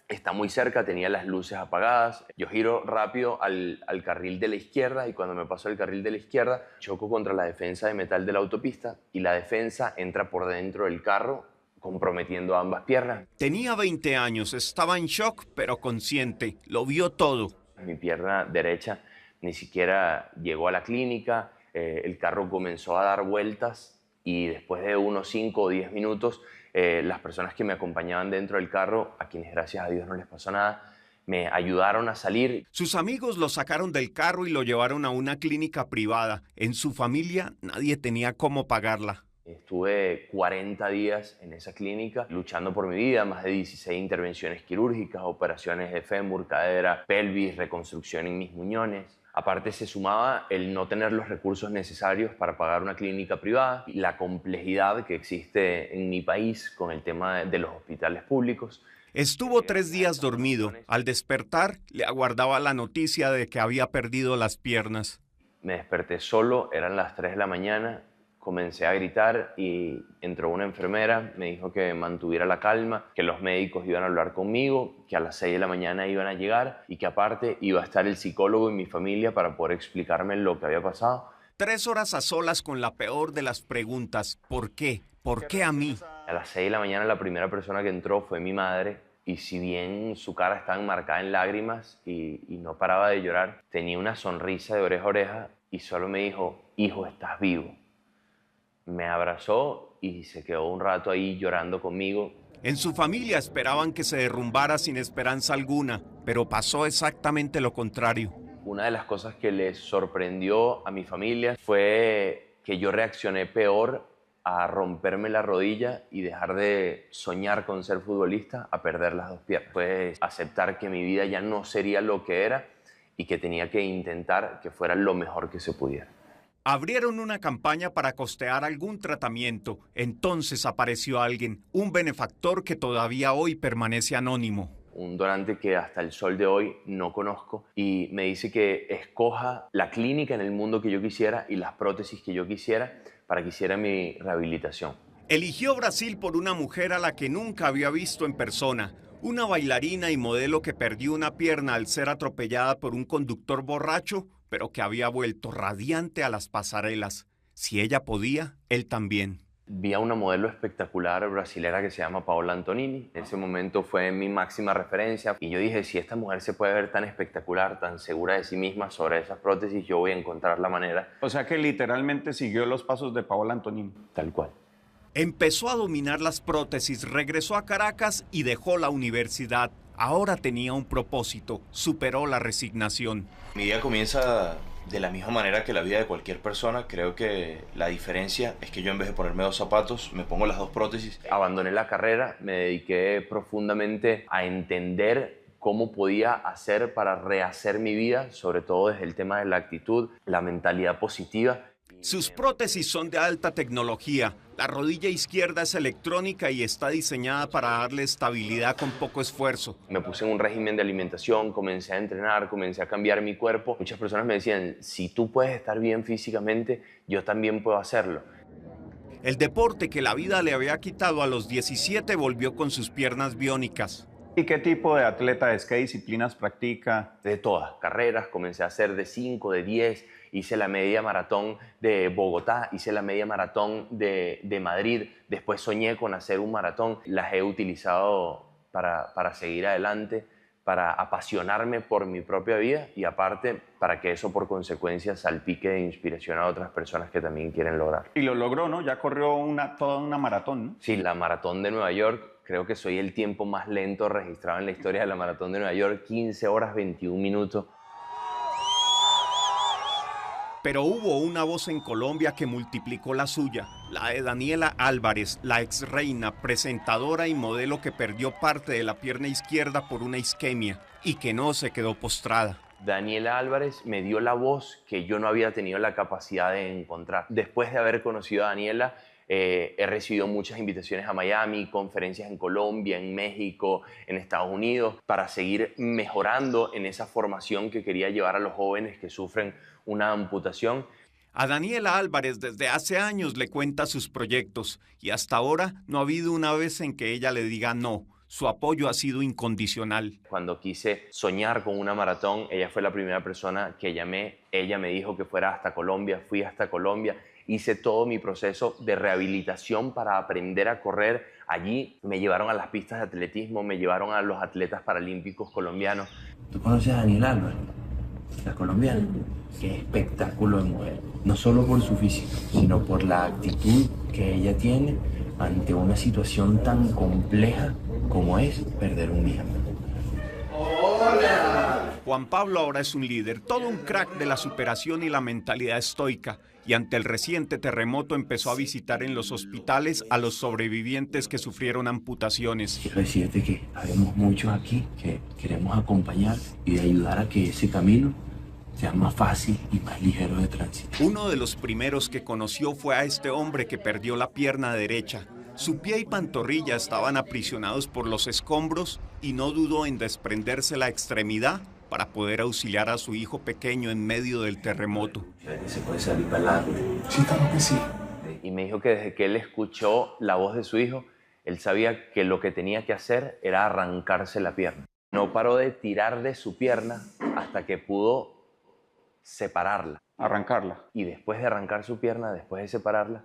está muy cerca, tenía las luces apagadas. Yo giro rápido al carril de la izquierda y cuando me paso el carril de la izquierda, choco contra la defensa de metal de la autopista y la defensa entra por dentro del carro, comprometiendo ambas piernas. Tenía 20 años, estaba en shock, pero consciente. Lo vio todo. Mi pierna derecha ni siquiera llegó a la clínica. El carro comenzó a dar vueltas y después de unos 5 o 10 minutos, las personas que me acompañaban dentro del carro, a quienes gracias a Dios no les pasó nada, me ayudaron a salir. Sus amigos lo sacaron del carro y lo llevaron a una clínica privada. En su familia nadie tenía cómo pagarla. Estuve 40 días en esa clínica luchando por mi vida, más de 16 intervenciones quirúrgicas, operaciones de fémur, cadera, pelvis, reconstrucción en mis muñones. Aparte se sumaba el no tener los recursos necesarios para pagar una clínica privada y la complejidad que existe en mi país con el tema de los hospitales públicos. Estuvo 3 días dormido. Al despertar, le aguardaba la noticia de que había perdido las piernas. Me desperté solo, eran las 3 de la mañana, comencé a gritar y entró una enfermera, me dijo que mantuviera la calma, que los médicos iban a hablar conmigo, que a las 6 de la mañana iban a llegar y que aparte iba a estar el psicólogo y mi familia para poder explicarme lo que había pasado. 3 horas a solas con la peor de las preguntas. ¿Por qué? ¿Por qué a mí? A las 6 de la mañana la primera persona que entró fue mi madre y si bien su cara estaba enmarcada en lágrimas y no paraba de llorar, tenía una sonrisa de oreja a oreja y solo me dijo, hijo, estás vivo. Me abrazó y se quedó un rato ahí llorando conmigo. En su familia esperaban que se derrumbara sin esperanza alguna, pero pasó exactamente lo contrario. Una de las cosas que les sorprendió a mi familia fue que yo reaccioné peor a romperme la rodilla y dejar de soñar con ser futbolista a perder las 2 piernas. Pues aceptar que mi vida ya no sería lo que era y que tenía que intentar que fuera lo mejor que se pudiera. Abrieron una campaña para costear algún tratamiento. Entonces apareció alguien, un benefactor que todavía hoy permanece anónimo. Un donante que hasta el sol de hoy no conozco y me dice que escoja la clínica en el mundo que yo quisiera y las prótesis que yo quisiera para que hiciera mi rehabilitación. Eligió Brasil por una mujer a la que nunca había visto en persona. Una bailarina y modelo que perdió una pierna al ser atropellada por un conductor borracho, pero que había vuelto radiante a las pasarelas. Si ella podía, él también. Vi a una modelo espectacular brasilera que se llama Paola Antonini. En ese momento fue mi máxima referencia. Y yo dije, si esta mujer se puede ver tan espectacular, tan segura de sí misma sobre esas prótesis, yo voy a encontrar la manera. O sea que literalmente siguió los pasos de Paola Antonini. Tal cual. Empezó a dominar las prótesis, regresó a Caracas y dejó la universidad. Ahora tenía un propósito, superó la resignación. Mi vida comienza de la misma manera que la vida de cualquier persona. Creo que la diferencia es que yo en vez de ponerme 2 zapatos, me pongo las 2 prótesis. Abandoné la carrera, me dediqué profundamente a entender cómo podía hacer para rehacer mi vida, sobre todo desde el tema de la actitud, la mentalidad positiva. Sus prótesis son de alta tecnología. La rodilla izquierda es electrónica y está diseñada para darle estabilidad con poco esfuerzo. Me puse en un régimen de alimentación, comencé a entrenar, comencé a cambiar mi cuerpo. Muchas personas me decían, si tú puedes estar bien físicamente, yo también puedo hacerlo. El deporte que la vida le había quitado a los 17 volvió con sus piernas biónicas. ¿Y qué tipo de atleta es? ¿Qué disciplinas practica? De todas, carreras, comencé a hacer de 5, de 10, hice la media maratón de Bogotá, hice la media maratón de Madrid, después soñé con hacer un maratón. Las he utilizado para seguir adelante, para apasionarme por mi propia vida y aparte para que eso por consecuencia salpique de inspiración a otras personas que también quieren lograr. Y lo logró, ¿no? Ya corrió toda una maratón, ¿no? Sí, la maratón de Nueva York. Creo que soy el tiempo más lento registrado en la historia de la Maratón de Nueva York, 15 horas 21 minutos. Pero hubo una voz en Colombia que multiplicó la suya, la de Daniela Álvarez, la ex reina, presentadora y modelo que perdió parte de la pierna izquierda por una isquemia y que no se quedó postrada. Daniela Álvarez me dio la voz que yo no había tenido la capacidad de encontrar. Después de haber conocido a Daniela, he recibido muchas invitaciones a Miami, conferencias en Colombia, en México, en Estados Unidos, para seguir mejorando en esa formación que quería llevar a los jóvenes que sufren una amputación. A Daniela Álvarez desde hace años le cuenta sus proyectos y hasta ahora no ha habido una vez en que ella le diga no. Su apoyo ha sido incondicional. Cuando quise soñar con una maratón, ella fue la primera persona que llamé. Ella me dijo que fuera hasta Colombia, fui hasta Colombia. Hice todo mi proceso de rehabilitación para aprender a correr. Allí me llevaron a las pistas de atletismo, me llevaron a los atletas paralímpicos colombianos. ¿Tú conoces a Daniela Álvarez, la colombiana? Qué espectáculo de mujer. No solo por su físico, sino por la actitud que ella tiene ante una situación tan compleja como es perder un miembro. ¡Hola! Juan Pablo ahora es un líder, todo un crack de la superación y la mentalidad estoica. Y ante el reciente terremoto empezó a visitar en los hospitales a los sobrevivientes que sufrieron amputaciones. Quiero decirte que habemos muchos aquí que queremos acompañar y ayudar a que ese camino sea más fácil y más ligero de tránsito. Uno de los primeros que conoció fue a este hombre que perdió la pierna derecha. Su pie y pantorrilla estaban aprisionados por los escombros y no dudó en desprenderse la extremidad para poder auxiliar a su hijo pequeño en medio del terremoto. ¿Se puede salir para el lado? Sí, claro que sí. Y me dijo que desde que él escuchó la voz de su hijo, él sabía que lo que tenía que hacer era arrancarse la pierna. No paró de tirar de su pierna hasta que pudo separarla. Arrancarla. Y después de arrancar su pierna, después de separarla,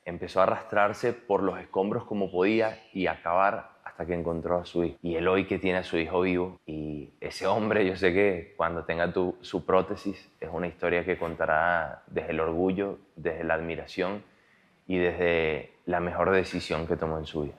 empezó a arrastrarse por los escombros como podía y acabar hasta que encontró a su hijo. Y él hoy que tiene a su hijo vivo, y ese hombre, yo sé que cuando tenga su prótesis, es una historia que contará desde el orgullo, desde la admiración y desde la mejor decisión que tomó en su vida.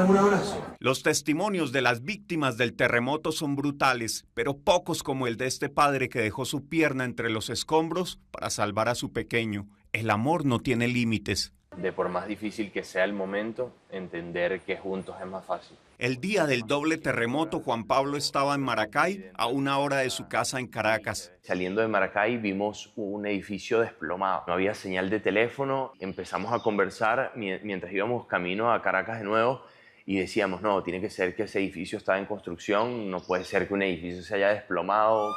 Un abrazo. Los testimonios de las víctimas del terremoto son brutales, pero pocos como el de este padre que dejó su pierna entre los escombros para salvar a su pequeño. El amor no tiene límites. De por más difícil que sea el momento, entender que juntos es más fácil. El día del doble terremoto, Juan Pablo estaba en Maracay, a 1 hora de su casa en Caracas. Saliendo de Maracay vimos un edificio desplomado. No había señal de teléfono. Empezamos a conversar mientras íbamos camino a Caracas de nuevo y decíamos, no, tiene que ser que ese edificio está en construcción, no puede ser que un edificio se haya desplomado.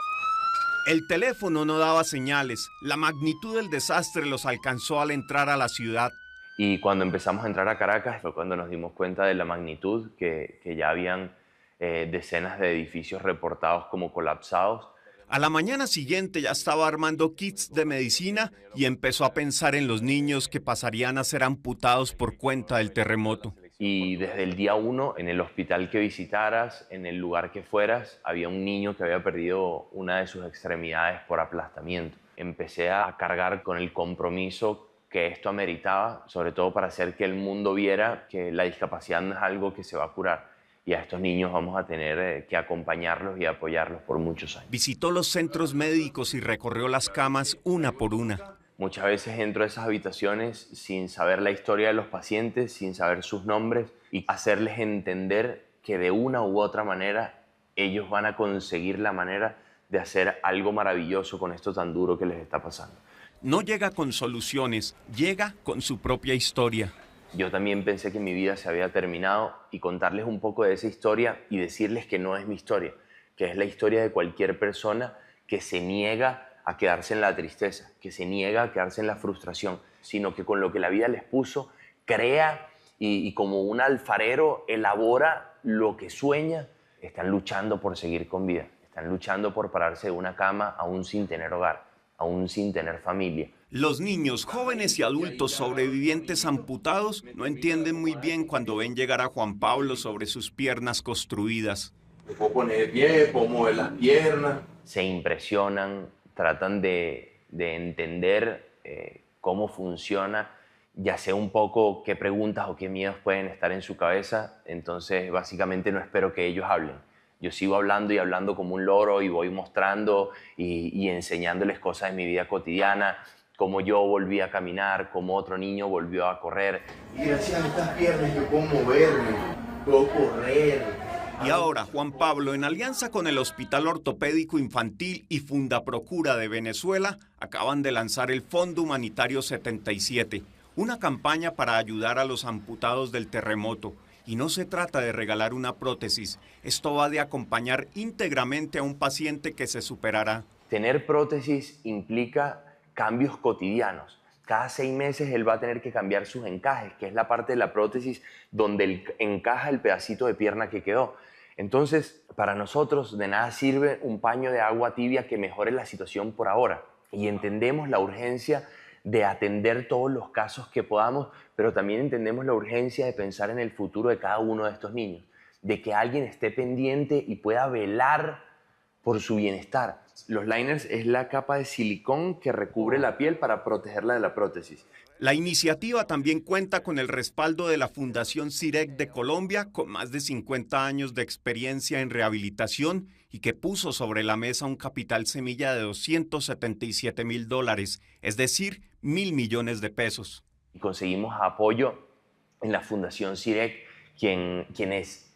El teléfono no daba señales. La magnitud del desastre los alcanzó al entrar a la ciudad. Y cuando empezamos a entrar a Caracas fue cuando nos dimos cuenta de la magnitud, que ya habían decenas de edificios reportados como colapsados. A la mañana siguiente ya estaba armando kits de medicina y empezó a pensar en los niños que pasarían a ser amputados por cuenta del terremoto. Y desde el día 1, en el hospital que visitaras, en el lugar que fueras, había un niño que había perdido una de sus extremidades por aplastamiento. Empecé a cargar con el compromiso que esto ameritaba, sobre todo para hacer que el mundo viera que la discapacidad no es algo que se va a curar. Y a estos niños vamos a tener que acompañarlos y apoyarlos por muchos años. Visitó los centros médicos y recorrió las camas una por una. Muchas veces entro a esas habitaciones sin saber la historia de los pacientes, sin saber sus nombres y hacerles entender que de una u otra manera ellos van a conseguir la manera de hacer algo maravilloso con esto tan duro que les está pasando. no llega con soluciones, llega con su propia historia. Yo también pensé que mi vida se había terminado y contarles un poco de esa historia y decirles que no es mi historia, que es la historia de cualquier persona que se niega a quedarse en la tristeza, que se niega a quedarse en la frustración, sino que con lo que la vida les puso, crea y como un alfarero elabora lo que sueña. Están luchando por seguir con vida, están luchando por pararse de una cama aún sin tener hogar, aún sin tener familia. Los niños, jóvenes y adultos sobrevivientes amputados no entienden muy bien cuando ven llegar a Juan Pablo sobre sus piernas construidas. Me puedo poner de pie, puedo mover las piernas. Se impresionan, tratan de entender cómo funciona, ya sé un poco qué preguntas o qué miedos pueden estar en su cabeza, entonces básicamente no espero que ellos hablen. Yo sigo hablando y hablando como un loro y voy mostrando y enseñándoles cosas de mi vida cotidiana, cómo yo volví a caminar, cómo otro niño volvió a correr. Y gracias a estas piernas yo puedo moverme, puedo correr. Y ahora Juan Pablo, en alianza con el Hospital Ortopédico Infantil y Fundaprocura de Venezuela, acaban de lanzar el Fondo Humanitario 77, una campaña para ayudar a los amputados del terremoto. Y no se trata de regalar una prótesis, esto va de acompañar íntegramente a un paciente que se superará. Tener prótesis implica cambios cotidianos. Cada 6 meses él va a tener que cambiar sus encajes, que es la parte de la prótesis donde él encaja el pedacito de pierna que quedó. Entonces, para nosotros de nada sirve un paño de agua tibia que mejore la situación por ahora. Y entendemos la urgencia de atender todos los casos que podamos, pero también entendemos la urgencia de pensar en el futuro de cada uno de estos niños, de que alguien esté pendiente y pueda velar por su bienestar. Los liners es la capa de silicón que recubre la piel para protegerla de la prótesis. La iniciativa también cuenta con el respaldo de la Fundación CIREC de Colombia, con más de 50 años de experiencia en rehabilitación y que puso sobre la mesa un capital semilla de $277.000, es decir, 1.000 millones de pesos. Conseguimos apoyo en la Fundación CIREC, quienes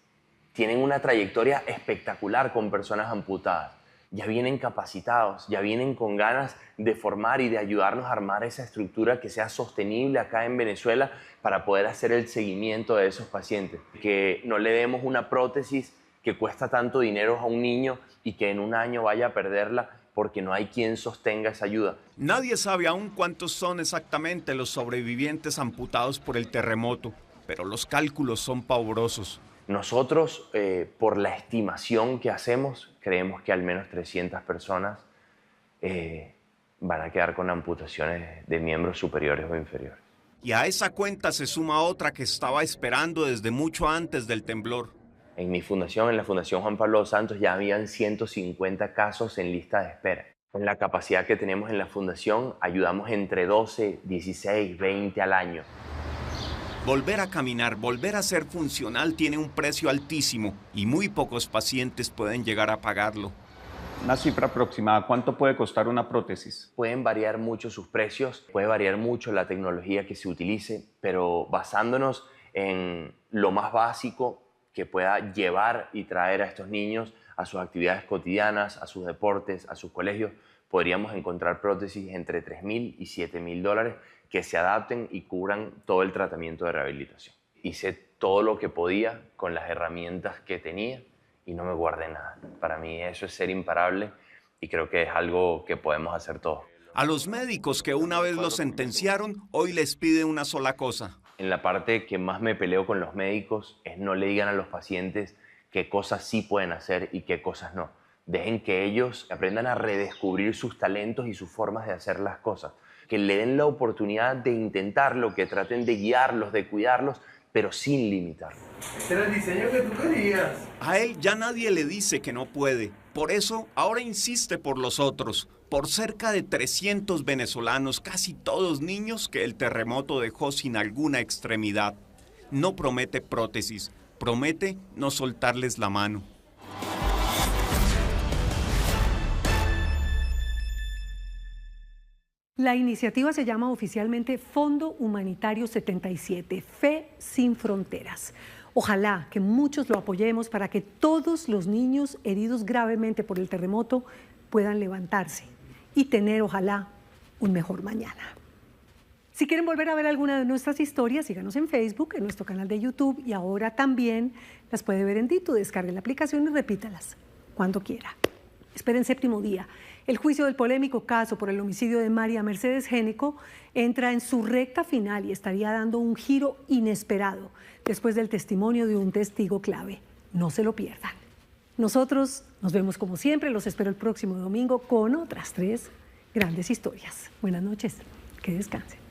tienen una trayectoria espectacular con personas amputadas. Ya vienen capacitados, ya vienen con ganas de formar y de ayudarnos a armar esa estructura que sea sostenible acá en Venezuela para poder hacer el seguimiento de esos pacientes. Que no le demos una prótesis que cuesta tanto dinero a un niño y que en un año vaya a perderla porque no hay quien sostenga esa ayuda. Nadie sabe aún cuántos son exactamente los sobrevivientes amputados por el terremoto, pero los cálculos son pavorosos. Nosotros, por la estimación que hacemos, creemos que al menos 300 personas van a quedar con amputaciones de miembros superiores o inferiores. Y a esa cuenta se suma otra que estaba esperando desde mucho antes del temblor. En mi fundación, en la Fundación Juan Pablo dos Santos, ya habían 150 casos en lista de espera. Con la capacidad que tenemos en la fundación, ayudamos entre 12, 16, 20 al año. Volver a caminar, volver a ser funcional tiene un precio altísimo y muy pocos pacientes pueden llegar a pagarlo. Una cifra aproximada, ¿cuánto puede costar una prótesis? Pueden variar mucho sus precios, puede variar mucho la tecnología que se utilice, pero basándonos en lo más básico que pueda llevar y traer a estos niños a sus actividades cotidianas, a sus deportes, a sus colegios, podríamos encontrar prótesis entre $3.000 y $7.000 que se adapten y cubran todo el tratamiento de rehabilitación. Hice todo lo que podía con las herramientas que tenía y no me guardé nada. Para mí eso es ser imparable y creo que es algo que podemos hacer todos. A los médicos que una vez los sentenciaron, hoy les pide una sola cosa. En la parte que más me peleo con los médicos es no le digan a los pacientes qué cosas sí pueden hacer y qué cosas no. Dejen que ellos aprendan a redescubrir sus talentos y sus formas de hacer las cosas. Que le den la oportunidad de intentarlo, que traten de guiarlos, de cuidarlos, pero sin limitarlos. Este era el diseño que tú querías. A él ya nadie le dice que no puede. Por eso, ahora insiste por los otros, por cerca de 300 venezolanos, casi todos niños, que el terremoto dejó sin alguna extremidad. No promete prótesis, promete no soltarles la mano. La iniciativa se llama oficialmente Fondo Humanitario 77, Fe sin Fronteras. Ojalá que muchos lo apoyemos para que todos los niños heridos gravemente por el terremoto puedan levantarse y tener, ojalá, un mejor mañana. Si quieren volver a ver alguna de nuestras historias, síganos en Facebook, en nuestro canal de YouTube, y ahora también las puede ver en Ditu. Descargue la aplicación y repítalas cuando quiera. Esperen séptimo día. El juicio del polémico caso por el homicidio de María Mercedes Génico entra en su recta final y estaría dando un giro inesperado después del testimonio de un testigo clave. No se lo pierdan. Nosotros nos vemos como siempre. Los espero el próximo domingo con otras 3 grandes historias. Buenas noches. Que descansen.